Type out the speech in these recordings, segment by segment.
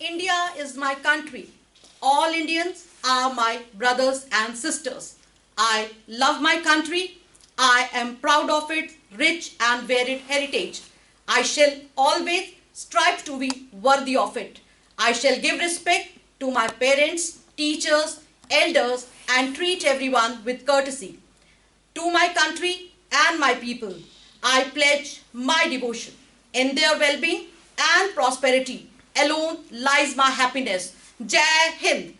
India is my country. All Indians are my brothers and sisters. I love my country. I am proud of its rich and varied heritage. I shall always strive to be worthy of it. I shall give respect to my parents, teachers, elders, and treat everyone with courtesy. To my country and my people, I pledge my devotion. In their well-being and prosperity alone lies my happiness. Jai Hind!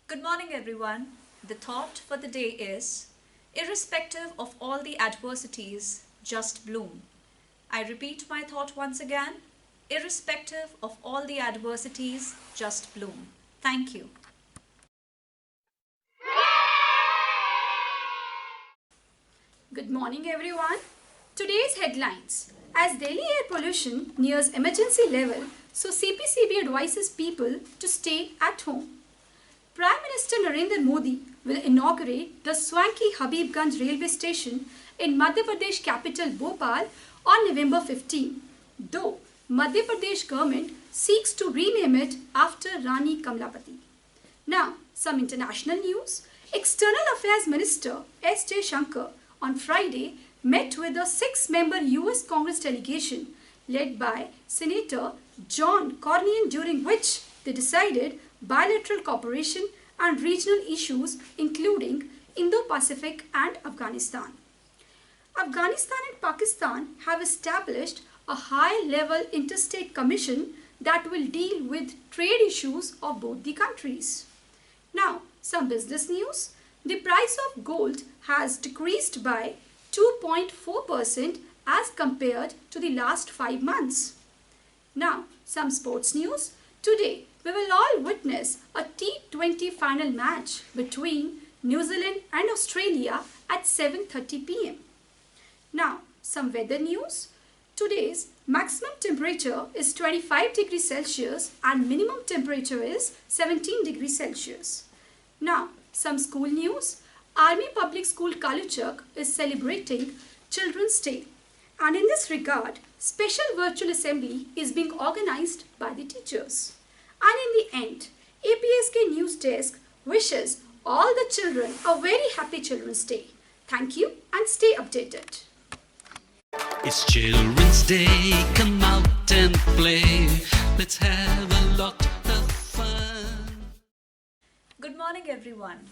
Good morning, everyone. The thought for the day is, irrespective of all the adversities, just bloom. I repeat my thought once again, irrespective of all the adversities, just bloom. Thank you. Good morning, everyone. Today's headlines. As Delhi air pollution nears emergency level, so CPCB advises people to stay at home. Prime Minister Narendra Modi will inaugurate the swanky Habibganj railway station in Madhya Pradesh capital Bhopal on November 15, though Madhya Pradesh government seeks to rename it after Rani Kamlapati. Now, some international news. External Affairs Minister S. J. Shankar on Friday met with a 6-member US Congress delegation led by Senator John Cornyn, during which they decided bilateral cooperation and regional issues including Indo-Pacific and Afghanistan. Afghanistan and Pakistan have established a high-level interstate commission that will deal with trade issues of both the countries. Now, some business news. The price of gold has decreased by 2.4% as compared to the last 5 months. Now, some sports news. Today, we will all witness a T20 final match between New Zealand and Australia at 7:30 p.m. Now, some weather news. Today's maximum temperature is 25 degrees Celsius and minimum temperature is 17 degrees Celsius. Now, some school news. Army Public School Kaluchak is celebrating Children's Day, and in this regard, special virtual assembly is being organized by the teachers. And in the end, APSK News Desk wishes all the children a very happy Children's Day. Thank you and stay updated. It's Children's Day, come out and play. Let's have a lot of fun. Good morning, everyone.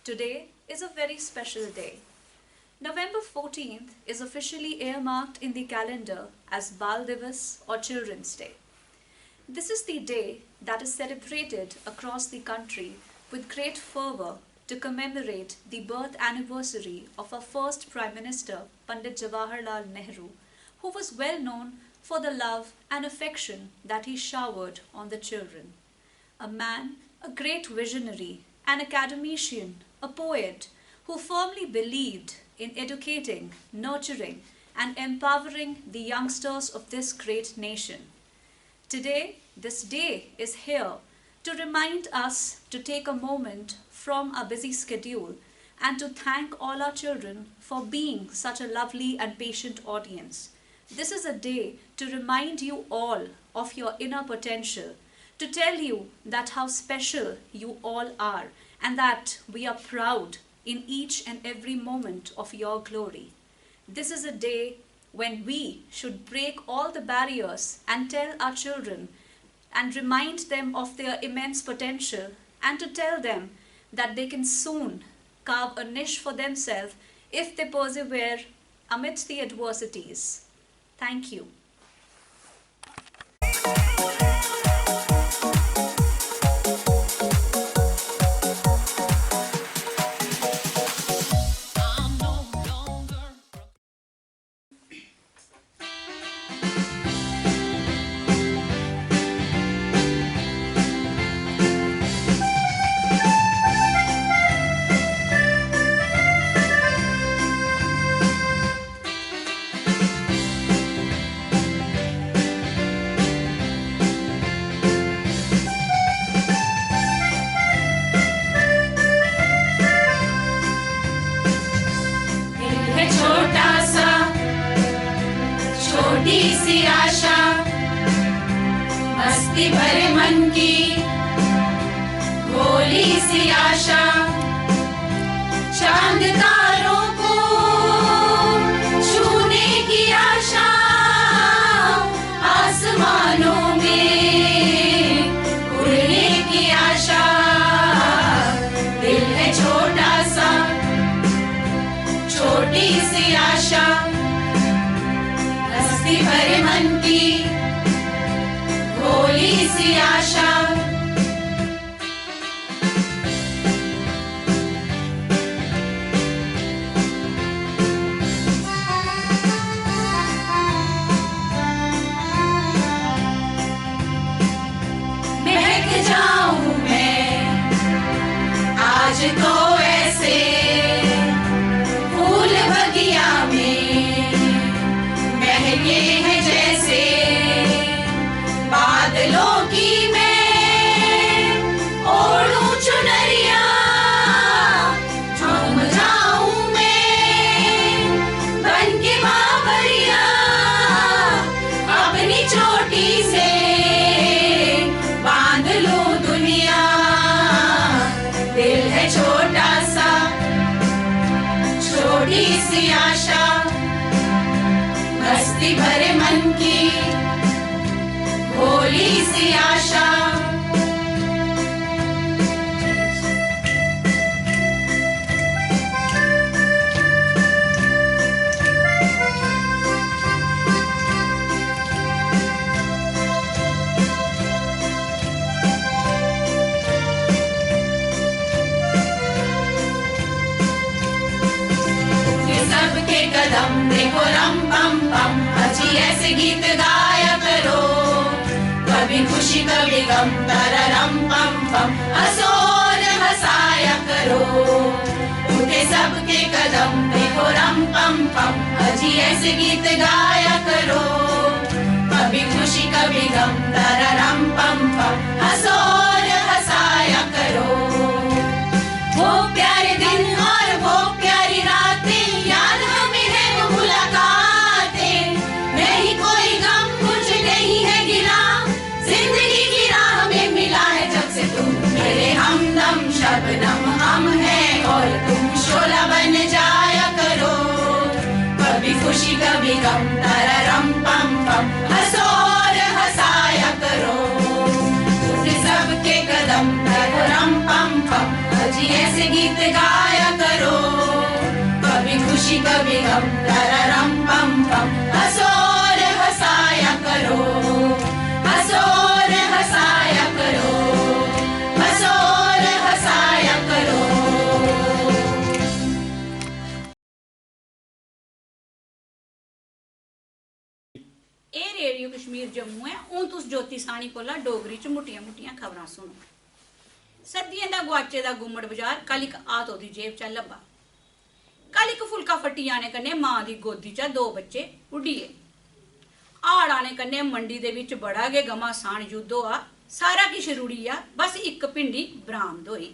Today is a very special day. November 14th is officially earmarked in the calendar as Bal Divas or Children's Day. This is the day that is celebrated across the country with great fervour to commemorate the birth anniversary of our first Prime Minister, Pandit Jawaharlal Nehru, who was well known for the love and affection that he showered on the children. A man, a great visionary, an academician, a poet who firmly believed in educating, nurturing, and empowering the youngsters of this great nation. Today, this day is here to remind us to take a moment from our busy schedule and to thank all our children for being such a lovely and patient audience. This is a day to remind you all of your inner potential, to tell you that how special you all are and that we are proud in each and every moment of your glory. This is a day when we should break all the barriers and tell our children and remind them of their immense potential and to tell them that they can soon carve a niche for themselves if they persevere amidst the adversities. Thank you. मस्ती भरे मन की भोली सी आशा, चांद तारों को छूने की आशा, आसमानों में उड़ने की छोटी सी आशा। महक जाऊं मैं आज तो ऐसे फूल बगिया में महके हैं जैसे बादलों की मैं ओढ़ूं चुनरिया। झूम जाऊं मैं बन के बाबरिया अपनी चोटी से बांध लूं दुनिया। दिल है छोटा सा छोटी सी आशा मस्ती भरे मन की भोली सी आशा। सबके कदम देखो रम पम पम अच्छी ऐसे गीत गाया करो। कभी खुशी कभी गम तररम पम पम हंसो और हंसाया करो। उठे सबके कदम देखो रम पम पम अच्छी ऐसे गीत गाया करो। कभी खुशी कभी गम तररम पम पम हंसो और हंसाया करो। वो प्यारे दिन और वो प्यारी रातें याद हमें है वो मुलाकातें। नहीं कोई गम कुछ नहीं है गिरा जिंदगी की राह में मिला है जब से तुम मेरे हमदम शबनम हम हैं और तुम शोला बन जाया करो। कभी खुशी कभी गम तररम पम पम हंसो और हंसाया करो। उठे सबके कदम तररम पम पम जी ऐसे गीत गाया करो। कभी खुशी कभी गम तररम पम पम हंसो और हंसाया करो। हंसो और हंसाया करो। हंसो और हंसाया करो। ए रेडियो कश्मीर जम्मू है। हूँ तुस ज्योति सानी कोला डोगरी च मुट्टियां मुट्टियां खबरां सुनो। सर्दियें दा गुआचे दा गुम्मड़ बाजार कल इक आत ओदी जेब चा लब्भा। कल इक फुलका फट्टी जाने कन्नै मां दी गोदी चा दो बच्चे उड्डी गे। हाड़ आने कन्नै मंडी दे विच बड़ा गै घमासान युद्ध होआ। सारा किश रुड़ी आ बस इक भिंडी बरामद होई।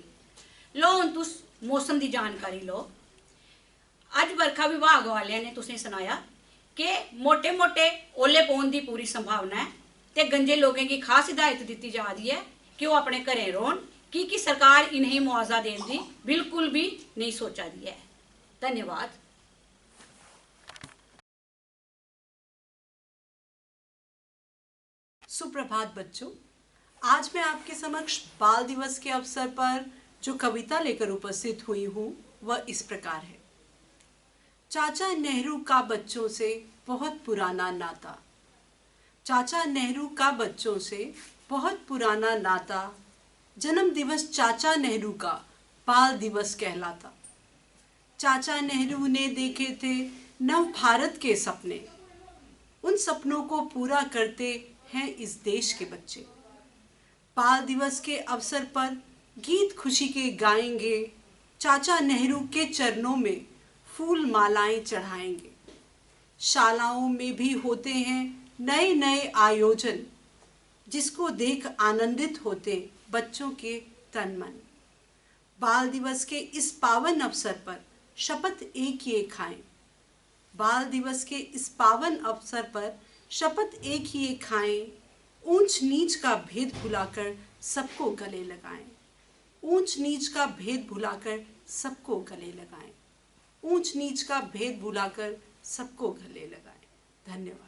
लो हुण तुस मौसम दी जानकारी लो। अज बरखा विभाग वालियां ने तुसें सनाया कि मोटे मोटे ओले पौन दी पूरी संभावना है ते गंजे लोगों की खास हिदायत दी जा रही है कि वो अपने घरें रौन कि सरकार इन्हें मुआवजा देने की बिल्कुल भी नहीं सोचा दी है। धन्यवाद। सुप्रभात बच्चों, आज मैं आपके समक्ष बाल दिवस के अवसर पर जो कविता लेकर उपस्थित हुई हूँ वह इस प्रकार है। चाचा नेहरू का बच्चों से बहुत पुराना नाता। चाचा नेहरू का बच्चों से बहुत पुराना नाता। जन्म दिवस चाचा नेहरू का बाल दिवस कहलाता। चाचा नेहरू ने देखे थे नव भारत के सपने। उन सपनों को पूरा करते हैं इस देश के बच्चे। बाल दिवस के अवसर पर गीत खुशी के गाएंगे। चाचा नेहरू के चरणों में फूल मालाएं चढ़ाएंगे। शालाओं में भी होते हैं नए नए आयोजन, जिसको देख आनंदित होते बच्चों के तन मन। बाल दिवस के इस पावन अवसर पर शपथ एक ही खाएं। बाल दिवस के इस पावन अवसर पर शपथ एक ही खाएं। ऊंच नीच का भेद भुलाकर सबको गले लगाएं। ऊंच नीच का भेद भुलाकर सबको गले लगाएं। ऊंच नीच का भेद भुलाकर सबको गले लगाएं। धन्यवाद।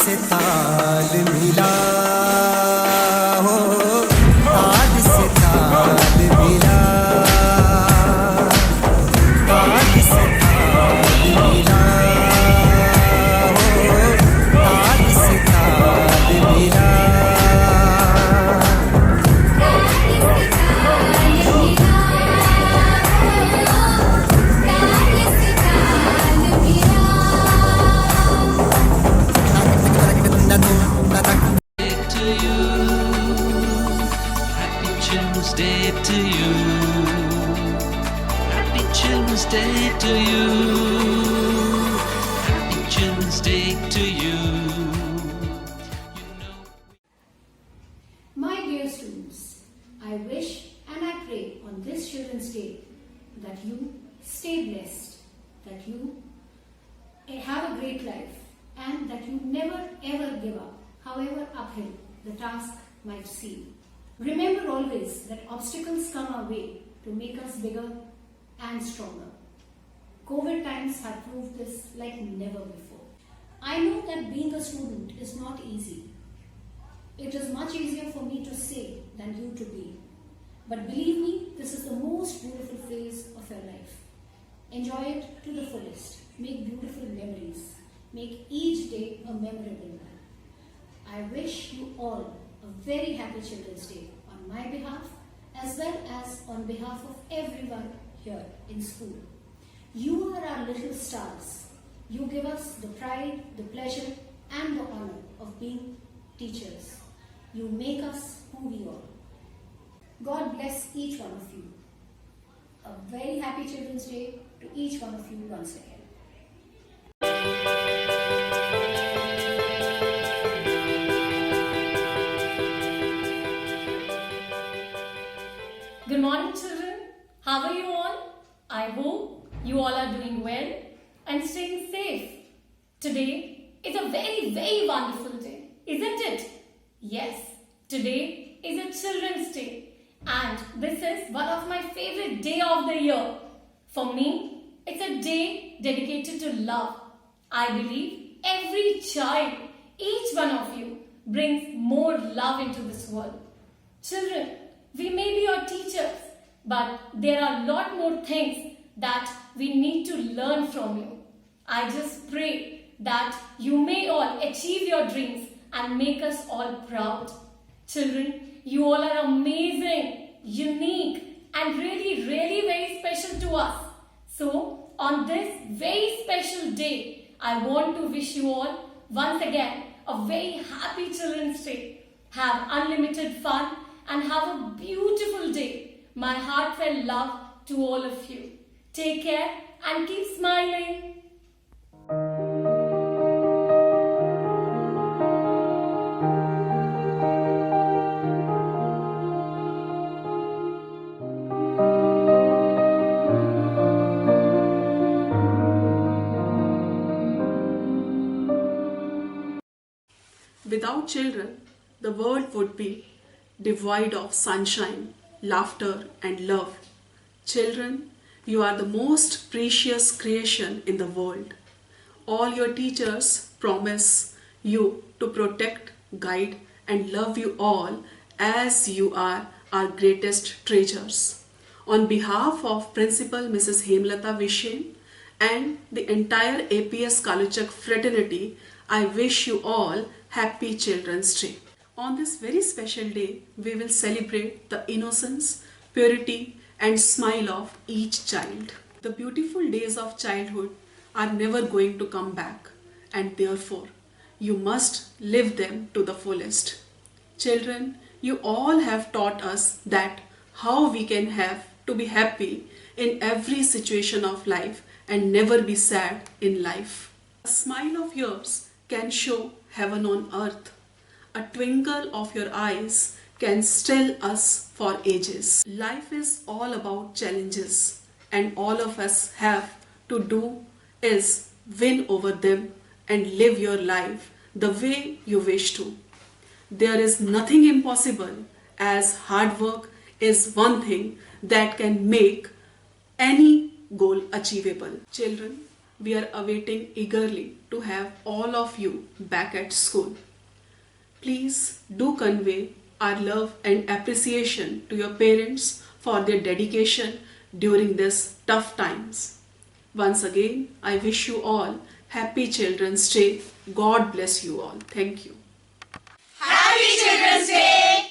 से ताल मिला हो, ताल से ताल मिला, ताल से ताल मिला हो, ताल से ताल मिला। To you, Happy Children's Day to you, Happy Children's Day to you, Happy Children's Day to you. You know. My dear students, I wish and I pray on this Children's Day that you stay blessed, that you have a great life, and that you never ever give up, however uphill the task might seem. Remember always that obstacles come our way to make us bigger and stronger. COVID times have proved this like never before. I know that being a student is not easy. It is much easier for me to say than you to be. But believe me, this is the most beautiful phase of your life. Enjoy it to the fullest. Make beautiful memories. Make each day a memorable one. I wish you all a very happy Children's Day on my behalf as well as on behalf of everyone here in school. You are our little stars. You give us the pride, the pleasure and the honor of being teachers. You make us who we are. God bless each one of you. A very happy Children's Day to each one of you once again. Good morning, children. How are you all? I hope you all are doing well and staying safe. Today is a very, very wonderful day, isn't it? Yes, today is a Children's Day, and this is one of my favorite day of the year. For me, it's a day dedicated to love. I believe every child, each one of you, brings more love into this world. Children, we may be your teachers, but there are a lot more things that we need to learn from you. I just pray that you may all achieve your dreams and make us all proud. Children, you all are amazing, unique, and really, really very special to us. So, on this very special day, I want to wish you all once again a very happy Children's Day. Have unlimited fun and have a beautiful day. My heartfelt love to all of you. Take care and keep smiling. Without children, the world would be devoid of sunshine, laughter, and love. Children, you are the most precious creation in the world. All your teachers promise you to protect, guide, and love you all as you are our greatest treasures. On behalf of Principal Mrs. Hemlata Vishen and the entire APS Kaluchak fraternity, I wish you all happy Children's Day. On this very special day, we will celebrate the innocence, purity, and smile of each child. The beautiful days of childhood are never going to come back, and therefore, you must live them to the fullest. Children, you all have taught us that how we can have to be happy in every situation of life and never be sad in life. A smile of yours can show heaven on earth. A twinkle of your eyes can still us for ages. Life is all about challenges, and all of us have to do is win over them and live your life the way you wish to. There is nothing impossible, as hard work is one thing that can make any goal achievable. Children, we are awaiting eagerly to have all of you back at school. Please do convey our love and appreciation to your parents for their dedication during these tough times. Once again, I wish you all Happy Children's Day. God bless you all. Thank you. Happy Children's Day!